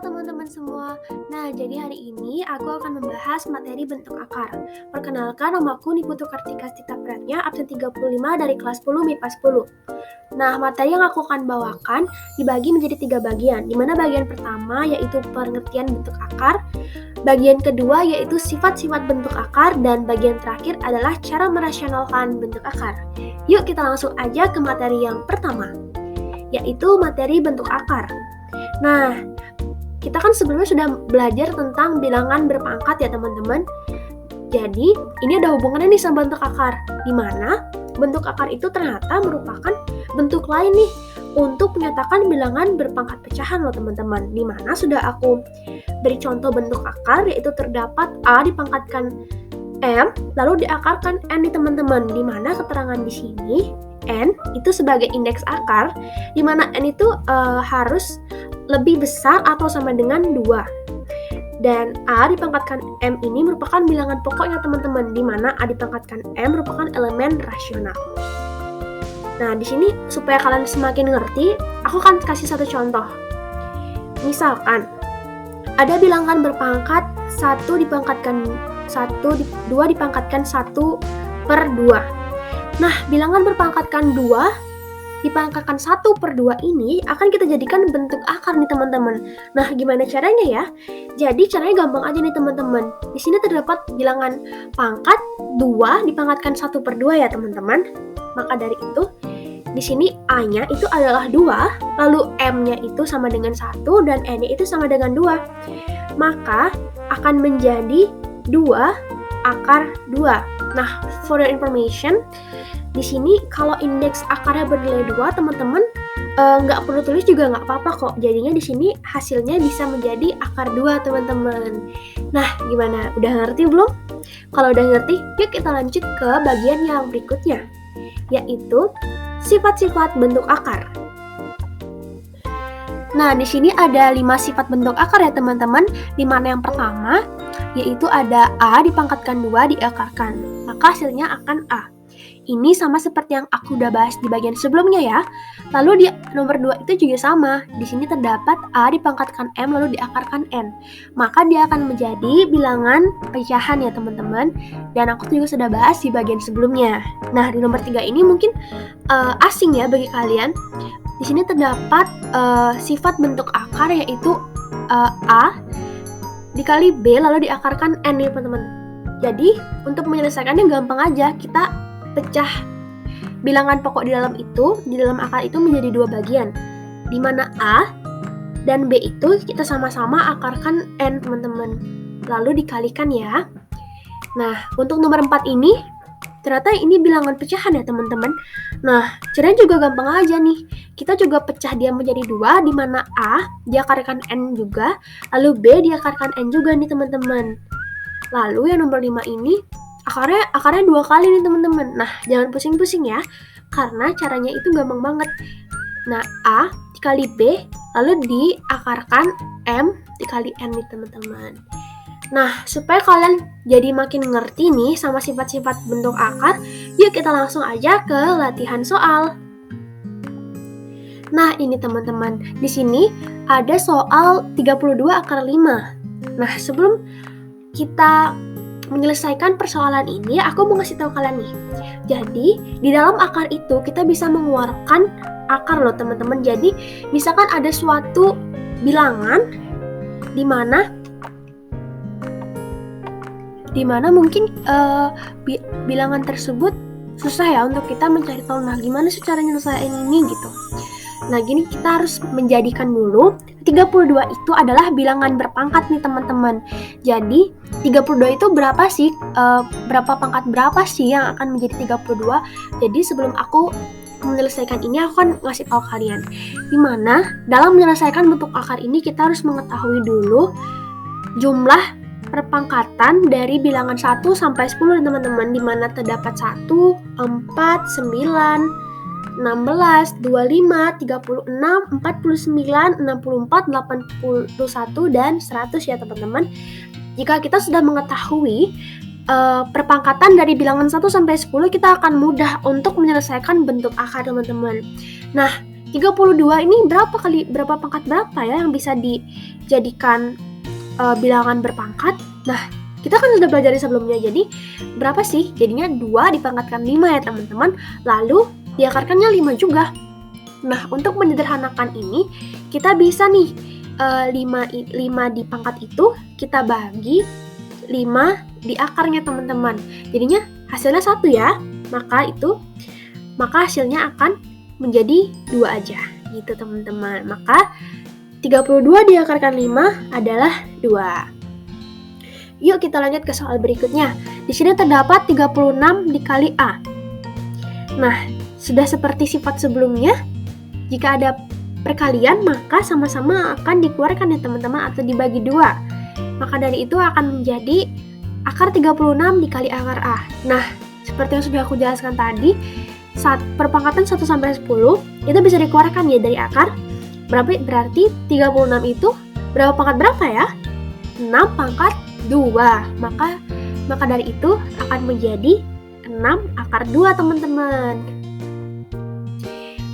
teman-teman semua. Nah, jadi hari ini aku akan membahas materi bentuk akar. Perkenalkan, namaku Niputu Kartika Stita Pratnya, absen 35 dari kelas 10 MIPA 10. Nah, materi yang aku akan bawakan dibagi menjadi 3 bagian, di mana bagian pertama yaitu pengertian bentuk akar, bagian kedua yaitu sifat-sifat bentuk akar, dan bagian terakhir adalah cara merasionalkan bentuk akar. Yuk kita langsung aja ke materi yang pertama, yaitu materi bentuk akar. Nah, kita kan sebelumnya sudah belajar tentang bilangan berpangkat ya teman-teman. Jadi, ini ada hubungannya nih sama bentuk akar, di mana bentuk akar itu ternyata merupakan bentuk lain nih untuk menyatakan bilangan berpangkat pecahan loh teman-teman. Di mana sudah aku beri contoh bentuk akar, yaitu terdapat A dipangkatkan M, lalu diakarkan N nih teman-teman. Di mana keterangan di sini N itu sebagai indeks akar, di mana N itu harus lebih besar atau sama dengan 2. Dan A dipangkatkan M ini merupakan bilangan pokoknya teman-teman, di mana A dipangkatkan M merupakan elemen rasional. Nah, di sini supaya kalian semakin ngerti, aku akan kasih satu contoh. Misalkan ada bilangan berpangkat 2 dipangkatkan 1/2. Nah, bilangan berpangkatkan 2 dipangkatkan 1/2 ini akan kita jadikan bentuk akar nih teman-teman. Nah, gimana caranya ya? Jadi caranya gampang aja nih teman-teman. Di sini terdapat bilangan pangkat 2 dipangkatkan 1/2 ya teman-teman. Maka dari itu, di sini A-nya itu adalah 2, lalu M-nya itu sama dengan 1 dan N-nya itu sama dengan 2. Maka akan menjadi 2 akar 2. Nah, for your information, di sini kalau indeks akarnya bernilai 2, teman-teman nggak perlu tulis juga nggak apa-apa kok. Jadinya di sini hasilnya bisa menjadi akar 2, teman-teman. Nah, gimana? Udah ngerti belum? Kalau udah ngerti, yuk kita lanjut ke bagian yang berikutnya, yaitu sifat-sifat bentuk akar. Nah, di sini ada 5 sifat bentuk akar ya teman-teman, di mana yang pertama yaitu ada A dipangkatkan 2 diakarkan, maka hasilnya akan A. Ini sama seperti yang aku udah bahas di bagian sebelumnya ya. Lalu di nomor 2 itu juga sama. Di sini terdapat A dipangkatkan M lalu diakarkan N. Maka dia akan menjadi bilangan pecahan ya teman-teman. Dan aku juga sudah bahas di bagian sebelumnya. Nah, di nomor 3 ini mungkin asing ya bagi kalian. Di sini terdapat sifat bentuk akar yaitu A dikali B lalu diakarkan N nih teman-teman. Jadi, untuk menyelesaikannya gampang aja. Kita pecah bilangan pokok di dalam akar itu menjadi 2 bagian, di mana A dan B itu kita sama-sama akarkan N teman-teman, lalu dikalikan ya. Nah, untuk nomor 4 ini ternyata ini bilangan pecahan ya teman-teman. Nah, caranya juga gampang aja nih. Kita juga pecah dia menjadi 2, di mana A diakarkan N juga, lalu B diakarkan N juga nih teman-teman. Lalu yang nomor 5 ini akarnya 2 kali nih teman-teman. Nah, jangan pusing-pusing ya, karena caranya itu gampang banget. Nah, A dikali B lalu diakarkan M dikali N nih teman-teman. Nah, supaya kalian jadi makin ngerti nih sama sifat-sifat bentuk akar, yuk kita langsung aja ke latihan soal. Nah, ini teman-teman, di sini ada soal 32 akar 5. Nah, sebelum kita menyelesaikan persoalan ini, aku mau ngasih tahu kalian nih. Jadi, di dalam akar itu kita bisa mengeluarkan akar loh teman-teman. Jadi, misalkan ada suatu bilangan di mana mungkin bilangan tersebut susah ya untuk kita mencari tahu. Nah, gimana sih cara nyelesain ini gitu. Nah, gini kita harus menjadikan dulu 32 itu adalah bilangan berpangkat nih teman-teman. Jadi 32 itu berapa sih? Berapa pangkat berapa sih yang akan menjadi 32? Jadi sebelum aku menyelesaikan ini, aku akan ngasih tahu kalian. Dimana dalam menyelesaikan bentuk akar ini kita harus mengetahui dulu jumlah perpangkatan dari bilangan 1 sampai 10 teman-teman. Dimana terdapat 1, 4, 9, 16, 25, 36, 49, 64, 81, dan 100 ya teman-teman. Jika kita sudah mengetahui perpangkatan dari bilangan 1 sampai 10, kita akan mudah untuk menyelesaikan bentuk akar teman-teman. Nah, 32 ini berapa pangkat berapa ya yang bisa dijadikan bilangan berpangkat? Nah, kita kan sudah belajar sebelumnya, jadi berapa sih? Jadinya 2 dipangkatkan 5 ya teman-teman, lalu diakarkannya 5 juga. Nah, untuk menyederhanakan ini, kita bisa nih 5 di pangkat itu kita bagi 5 di akarnya teman-teman. Jadinya hasilnya 1 ya, maka hasilnya akan menjadi 2 aja gitu teman-teman. Maka 32 diakarkan 5 adalah 2. Yuk kita lanjut ke soal berikutnya. Di sini terdapat 36 dikali A. Nah, sudah seperti sifat sebelumnya, jika ada perkalian maka sama-sama akan dikeluarkan ya teman-teman atau dibagi 2. Maka dari itu akan menjadi akar 36 dikali akar A. Nah, seperti yang sudah aku jelaskan tadi, perpangkatan 1 sampai 10 itu bisa dikeluarkan ya dari akar. Berarti 36 itu berapa pangkat berapa ya? 6 pangkat 2. Maka dari itu akan menjadi 6 akar 2 teman-teman.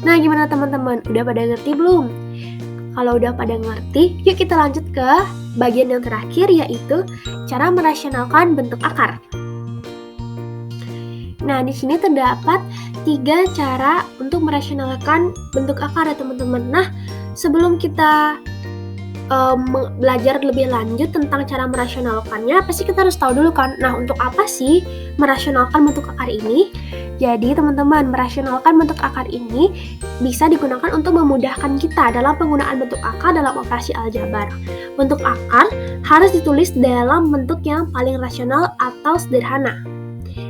Nah, gimana teman-teman? Udah pada ngerti belum? Kalau udah pada ngerti, yuk kita lanjut ke bagian yang terakhir, yaitu cara merasionalkan bentuk akar. Nah, di sini terdapat 3 cara untuk merasionalkan bentuk akar ya teman-teman. Nah, sebelum kita belajar lebih lanjut tentang cara merasionalkannya, pasti kita harus tahu dulu kan, nah untuk apa sih merasionalkan bentuk akar ini? Jadi teman-teman, merasionalkan bentuk akar ini bisa digunakan untuk memudahkan kita dalam penggunaan bentuk akar dalam operasi aljabar. Bentuk akar harus ditulis dalam bentuk yang paling rasional atau sederhana.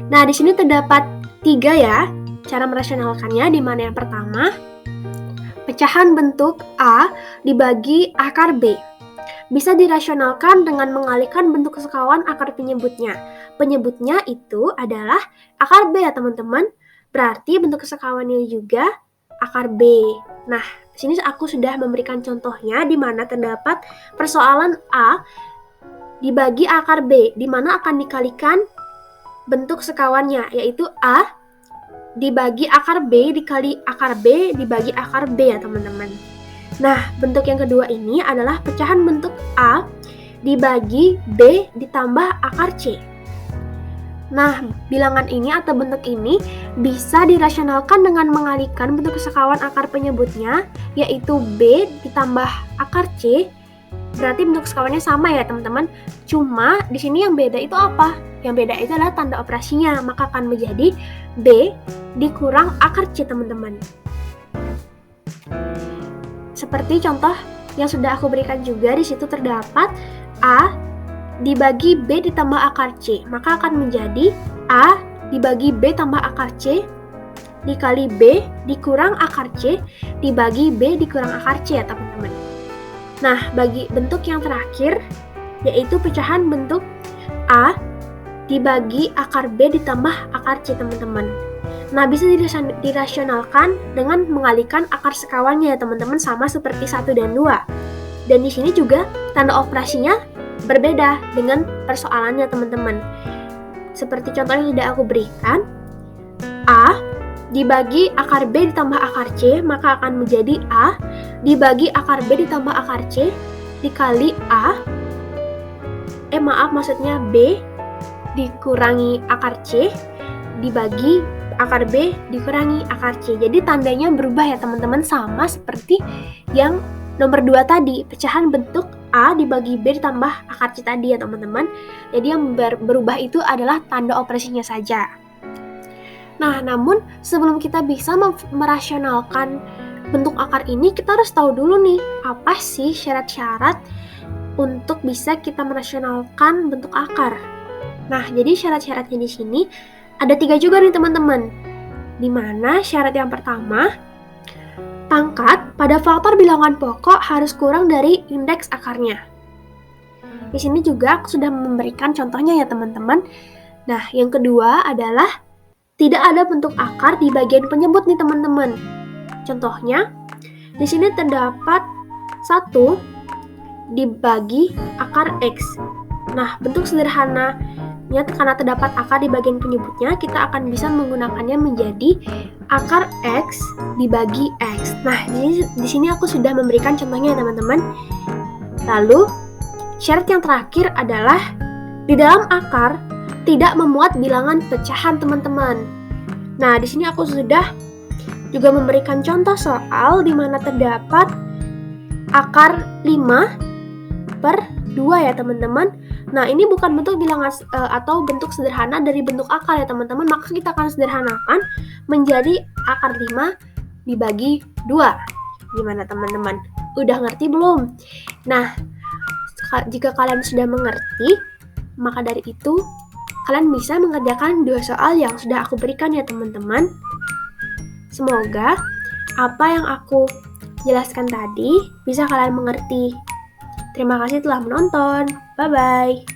Nah, di sini terdapat 3 ya cara merasionalkannya, di mana yang pertama, pecahan bentuk A dibagi akar B. Bisa dirasionalkan dengan mengalihkan bentuk sekawan akar penyebutnya. Penyebutnya itu adalah akar B ya teman-teman. Berarti bentuk sekawannya juga akar B. Nah, di sini aku sudah memberikan contohnya di mana terdapat persoalan A dibagi akar B, di mana akan dikalikan bentuk sekawannya, yaitu A dibagi akar B dikali akar B dibagi akar B ya teman-teman. Nah, bentuk yang kedua ini adalah pecahan bentuk A dibagi B ditambah akar C. Nah, bilangan ini atau bentuk ini bisa dirasionalkan dengan mengalihkan bentuk sekawan akar penyebutnya, yaitu B ditambah akar C. Berarti bentuk sekawannya sama ya teman-teman. Cuma di sini yang beda itu apa? Yang beda itu adalah tanda operasinya, maka akan menjadi B dikurang akar C teman-teman. Seperti contoh yang sudah aku berikan juga, di situ terdapat A dibagi B ditambah akar C, maka akan menjadi A dibagi B tambah akar C dikali B dikurang akar C dibagi B dikurang akar C ya teman-teman. Nah, bagi bentuk yang terakhir, yaitu pecahan bentuk A dibagi akar B ditambah akar C teman-teman. Nah, bisa dirasionalkan dengan mengalihkan akar sekawannya ya teman-teman, sama seperti 1 dan 2. Dan di sini juga tanda operasinya berbeda dengan persoalannya teman-teman. Seperti contoh yang sudah aku berikan, A dibagi akar B ditambah akar C, maka akan menjadi A dibagi akar B ditambah akar C dikali maksudnya B dikurangi akar C dibagi akar B dikurangi akar C. Jadi tandanya berubah ya teman-teman, sama seperti yang nomor 2 tadi, pecahan bentuk A dibagi B ditambah akar C tadi ya teman-teman. Jadi yang berubah itu adalah tanda operasinya saja. Nah, namun sebelum kita bisa merasionalkan bentuk akar ini, kita harus tahu dulu nih, apa sih syarat-syarat untuk bisa kita merasionalkan bentuk akar. Nah, jadi syarat-syaratnya di sini ada 3 juga nih teman-teman. Di mana syarat yang pertama, pangkat pada faktor bilangan pokok harus kurang dari indeks akarnya. Di sini juga aku sudah memberikan contohnya ya teman-teman. Nah, yang kedua adalah tidak ada bentuk akar di bagian penyebut nih teman-teman. Contohnya, di sini terdapat 1 dibagi akar X. Nah, bentuk sederhananya karena terdapat akar di bagian penyebutnya, kita akan bisa menggunakannya menjadi akar X dibagi X. Nah, di sini aku sudah memberikan contohnya ya teman-teman. Lalu, syarat yang terakhir adalah di dalam akar tidak memuat bilangan pecahan teman-teman. Nah, di sini aku sudah juga memberikan contoh soal di mana terdapat akar 5/2 ya teman-teman. Nah, ini bukan bentuk bilangan atau bentuk sederhana dari bentuk akar ya teman-teman, maka kita akan sederhanakan menjadi akar 5 dibagi 2. Gimana teman-teman? Udah ngerti belum? Nah, jika kalian sudah mengerti, maka dari itu kalian bisa mengerjakan 2 soal yang sudah aku berikan ya teman-teman. Semoga apa yang aku jelaskan tadi bisa kalian mengerti. Terima kasih telah menonton. Bye-bye.